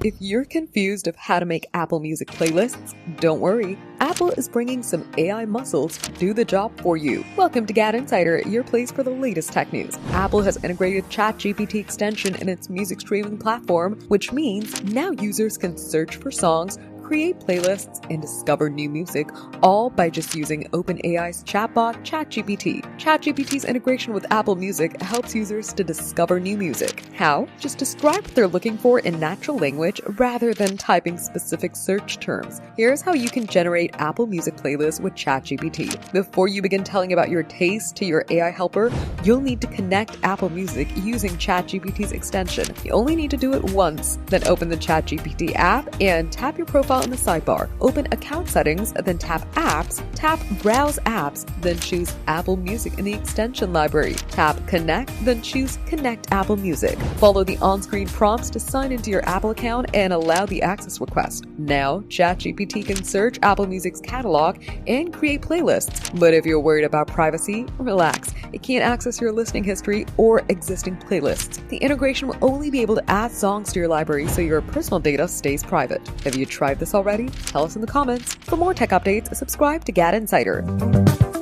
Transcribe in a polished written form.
If you're confused of how to make Apple Music playlists, don't worry. Apple is bringing some AI muscles to do the job for you. Welcome to GadInsider, your place for the latest tech news. Apple has integrated ChatGPT extension in its music streaming platform, which means now users can search for songs, create playlists, and discover new music, all by just using OpenAI's chatbot, ChatGPT. ChatGPT's integration with Apple Music helps users to discover new music. How? Just describe what they're looking for in natural language rather than typing specific search terms. Here's how you can generate Apple Music playlists with ChatGPT. Before you begin telling about your taste to your AI helper, you'll need to connect Apple Music using ChatGPT's extension. You only need to do it once, then open the ChatGPT app and tap your profile in the sidebar. Open Account Settings, then tap Apps, tap Browse Apps, then choose Apple Music in the extension library. Tap Connect, then choose Connect Apple Music. Follow the on-screen prompts to sign into your Apple account and allow the access request. Now, ChatGPT can search Apple Music's catalog and create playlists. But if you're worried about privacy, relax. It can't access your listening history or existing playlists. The integration will only be able to add songs to your library so your personal data stays private. Have you tried this already? Tell us in the comments. For more tech updates, subscribe to GadInsider.